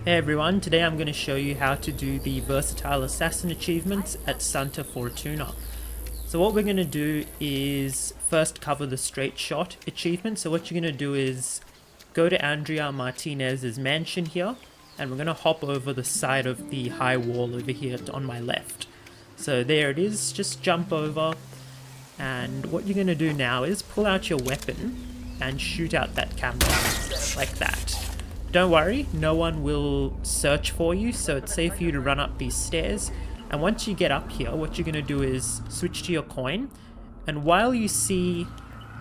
Hey everyone, today I'm going to show you how to do the Versatile Assassin achievements at Santa Fortuna. So what we're going to do is first cover the straight shot achievement. So what you're going to do is go to Andrea Martinez's mansion here, and we're going to hop over the side of the high wall over here on my left. So there it is, just jump over, and what you're going to do now is pull out your weapon and shoot out that camera, like that. Don't worry, no one will search for you, so it's safe for you to run up these stairs. And once you get up here, what you're going to do is switch to your coin. And while you see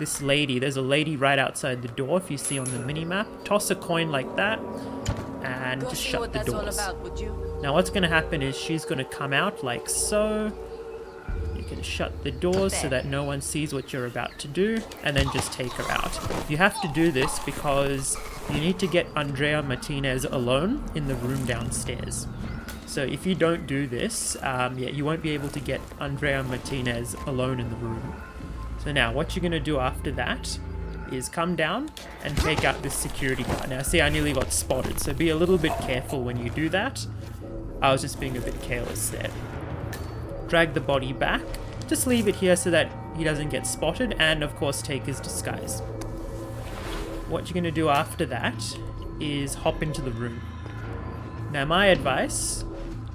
this lady, there's a lady right outside the door, if you see on the mini-map, toss a coin like that, and just shut the doors. Now what's going to happen is she's going to come out like so. You can shut the doors so that no one sees what you're about to do, and then just take her out. You have to do this because you need to get Andrea Martinez alone in the room downstairs. So if you don't do this, you won't be able to get Andrea Martinez alone in the room. So now what you're going to do after that is come down and take out this security guard. Now see, I nearly got spotted, so be a little bit careful when you do that. I was just being a bit careless there. Drag the body back, just leave it here so that he doesn't get spotted, and of course take his disguise. What you're going to do after that is hop into the room. Now my advice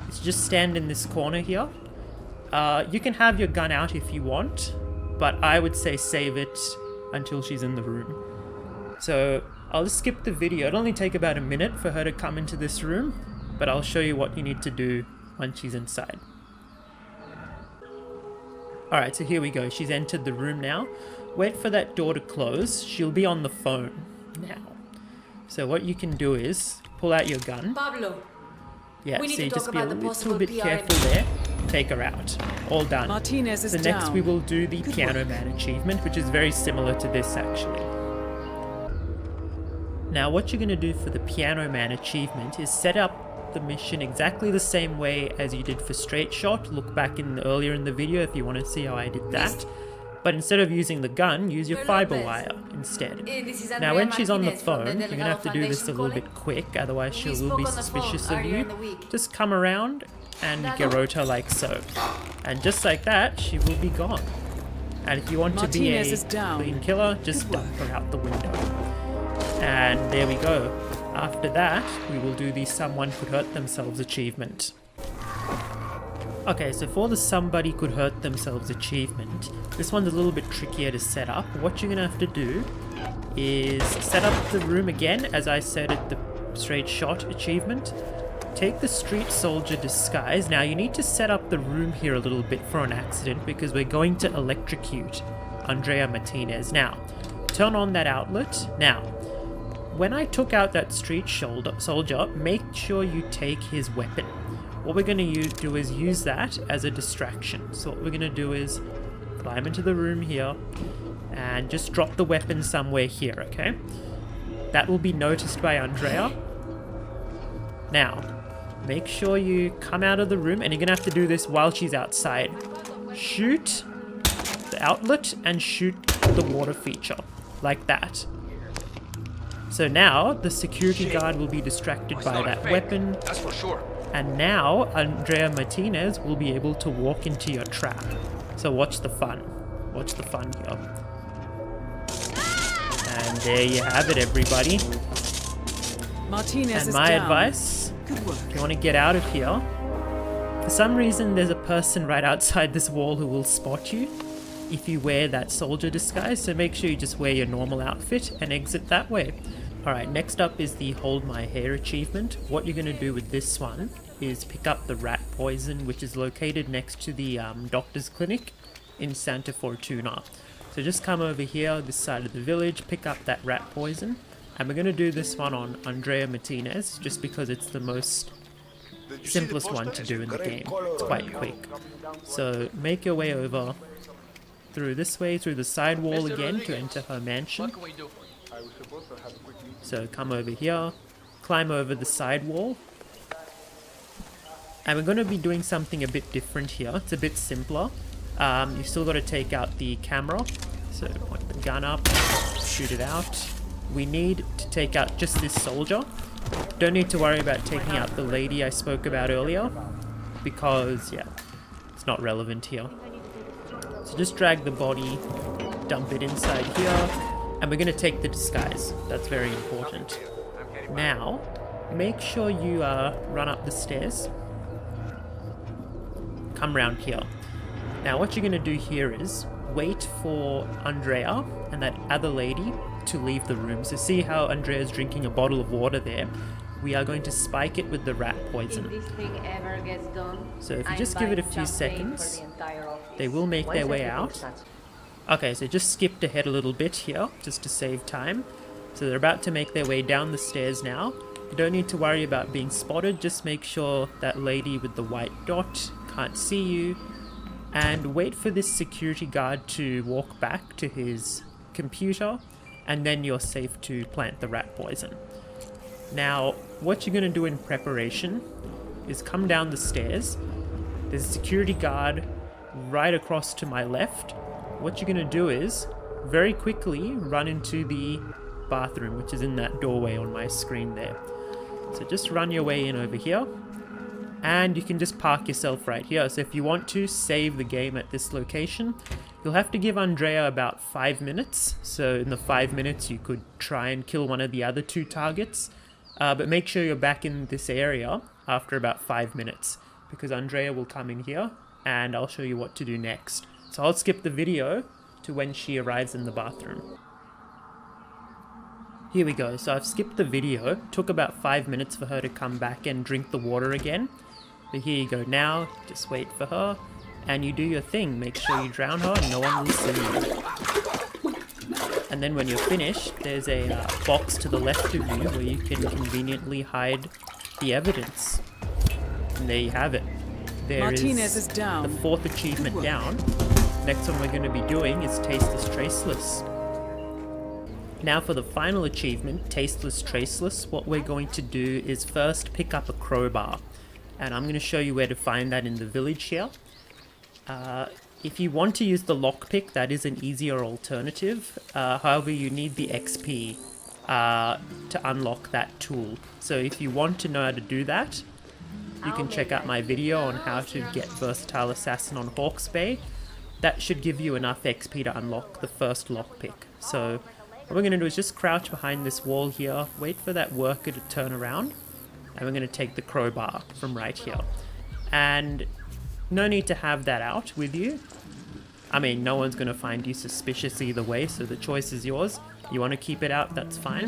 is just stand in this corner here. You can have your gun out if you want, but I would say save it until she's in the room. So I'll just skip the video. It'll only take about a minute for her to come into this room, but I'll show you what you need to do once she's inside. Alright, so here we go. She's entered the room now. Wait for that door to close. She'll be on the phone now. So what you can do is pull out your gun. Pablo, yeah, see, just be a little bit careful there. Take her out. All done. Martinez is so next down. we will do the Piano Man achievement, which is very similar to this actually. Now what you're going to do for the Piano Man achievement is set up the mission exactly the same way as you did for straight shot. Look back earlier in the video if you want to see how I did that. But instead of using the gun, use your fiber wire instead. Now when she's on the phone, you're going to have to do this a little bit quick, otherwise she will be suspicious of you. Just come around and garrote her like so. And just like that, she will be gone. And if you want to be a clean killer, just dump her out the window. And there we go. After that, we will do the Someone Could Hurt Themselves achievement. Okay, so for the Somebody Could Hurt Themselves achievement, this one's a little bit trickier to set up. What you're going to have to do is set up the room again, as I said at the straight shot achievement. Take the street soldier disguise. Now you need to set up the room here a little bit for an accident, because we're going to electrocute Andrea Martinez. Now, turn on that outlet. Now, when I took out that street soldier, make sure you take his weapon. What we're going to do is use that as a distraction. So what we're going to do is climb into the room here and just drop the weapon somewhere here, okay? That will be noticed by Andrea. Now, make sure you come out of the room, and you're going to have to do this while she's outside. Shoot the outlet and shoot the water feature, like that. So now, the security guard will be distracted by that weapon. That's for sure. And now, Andrea Martinez will be able to walk into your trap. So watch the fun. Watch the fun here. And there you have it, everybody. Martinez and my advice, if you want to get out of here, for some reason there's a person right outside this wall who will spot you if you wear that soldier disguise, so make sure you just wear your normal outfit and exit that way. Alright, next up is the Hold My Hair achievement. What you're going to do with this one is pick up the rat poison, which is located next to the doctor's clinic in Santa Fortuna. So just come over here, this side of the village, pick up that rat poison, and we're going to do this one on Andrea Martinez, just because it's the most simplest one to do in the game. It's quite quick. So make your way over through this way, through the side wall again to enter her mansion. So come over here, climb over the side wall. And we're going to be doing something a bit different here. It's a bit simpler. You've still got to take out the camera. So point the gun up, shoot it out. we need to take out just this soldier. Don't need to worry about taking out the lady I spoke about earlier, because, yeah, it's not relevant here. So just drag the body, dump it inside here, and we're going to take the disguise. That's very important. Now, make sure you run up the stairs. Come round here. Now what you're going to do here is wait for Andrea and that other lady to leave the room. So see how Andrea's drinking a bottle of water there? We are going to spike it with the rat poison. If this thing ever gets done, So if you just give it a few seconds, they will make their way out. Okay, so just skipped ahead a little bit here, just to save time. So they're about to make their way down the stairs now. You don't need to worry about being spotted, just make sure that lady with the white dot can't see you. And wait for this security guard to walk back to his computer, and then you're safe to plant the rat poison. Now, what you're going to do in preparation is come down the stairs. There's a security guard right across to my left. What you're going to do is very quickly run into the bathroom, which is in that doorway on my screen there. So just run your way in over here, and you can just park yourself right here. So if you want to save the game at this location, you'll have to give Andrea about 5 minutes. So in the 5 minutes you could try and kill one of the other 2 targets. But make sure you're back in this area after about 5 minutes, because Andrea will come in here and I'll show you what to do next. So I'll skip the video to when she arrives in the bathroom. Here we go, so I've skipped the video. It took about 5 minutes for her to come back and drink the water again. But here you go now, just wait for her and you do your thing. Make sure you drown her and no one will see you. And then when you're finished, there's a box to the left of you where you can conveniently hide the evidence. And there you have it. There Martinez is the down. 4th achievement down. Next one we're going to be doing is Tasteless, Traceless. Now for the final achievement, Tasteless, Traceless, what we're going to do is first pick up a crowbar. And I'm going to show you where to find that in the village here. If you want to use the lockpick, that is an easier alternative. However, you need the XP to unlock that tool. So if you want to know how to do that, you can check out my video on how to get Versatile Assassin on Hawke's Bay. That should give you enough XP to unlock the first lockpick. So what we're going to do is just crouch behind this wall here, wait for that worker to turn around, and we're going to take the crowbar from right here. And no need to have that out with you. I mean, no one's going to find you suspicious either way, so the choice is yours. You want to keep it out, that's fine.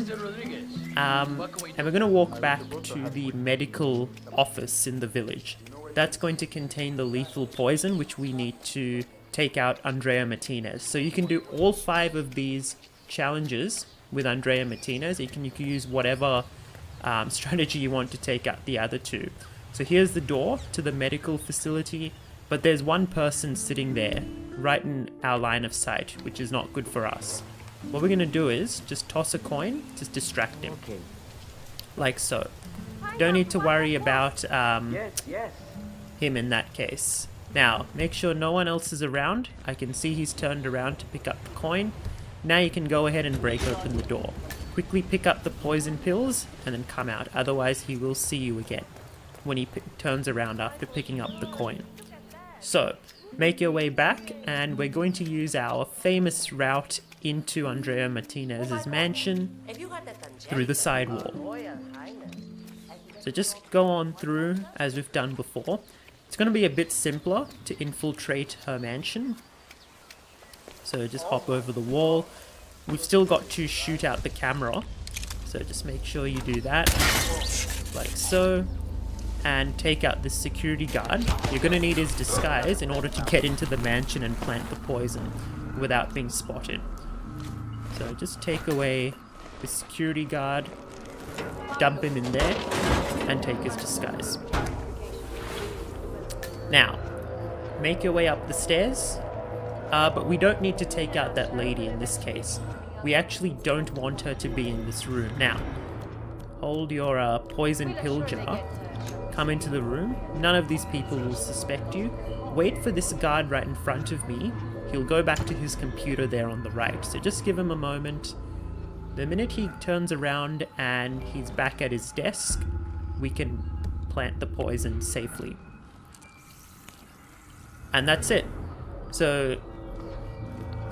And we're going to walk back to the medical office in the village. That's going to contain the lethal poison, which we need to take out Andrea Martinez. So you can do all 5 of these challenges with Andrea Martinez. You can use whatever strategy you want to take out the other 2. So here's the door to the medical facility, but there's one person sitting there, right in our line of sight, which is not good for us. What we're going to do is just toss a coin to distract him. Like so. Don't need to worry about him in that case. Now, make sure no one else is around. I can see he's turned around to pick up the coin. Now you can go ahead and break open the door. Quickly pick up the poison pills and then come out, otherwise he will see you again when he turns around after picking up the coin. So, make your way back, and we're going to use our famous route into Andrea Martinez's mansion through the side wall. So just go on through as we've done before. It's going to be a bit simpler to infiltrate her mansion. So just hop over the wall. We've still got to shoot out the camera, so just make sure you do that, like so. And take out this security guard. You're going to need his disguise in order to get into the mansion and plant the poison without being spotted. So just take away the security guard, dump him in there, and take his disguise. Now, make your way up the stairs, but we don't need to take out that lady in this case. We actually don't want her to be in this room. Now, hold your poison pill jar. Come into the room. None of these people will suspect you. Wait for this guard right in front of me. He'll go back to his computer there on the right. So just give him a moment. The minute he turns around and he's back at his desk, we can plant the poison safely. And that's it. So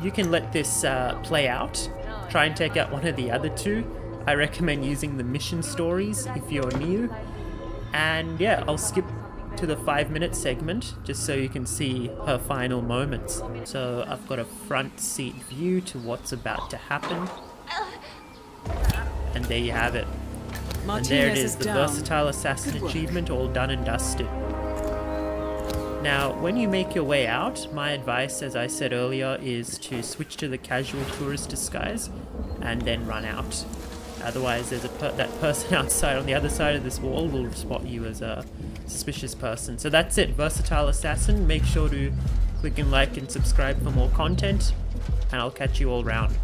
you can let this play out. Try and take out one of the other two. I recommend using the mission stories if you're new. And yeah, I'll skip to the 5-minute segment just so you can see her final moments. So I've got a front seat view to what's about to happen. And there you have it. And there it is, the Versatile Assassin achievement all done and dusted. Now, when you make your way out, my advice, as I said earlier, is to switch to the casual tourist disguise and then run out. Otherwise, there's that person outside on the other side of this wall will spot you as a suspicious person. So that's it, Versatile Assassin. Make sure to click and like and subscribe for more content, and I'll catch you all round.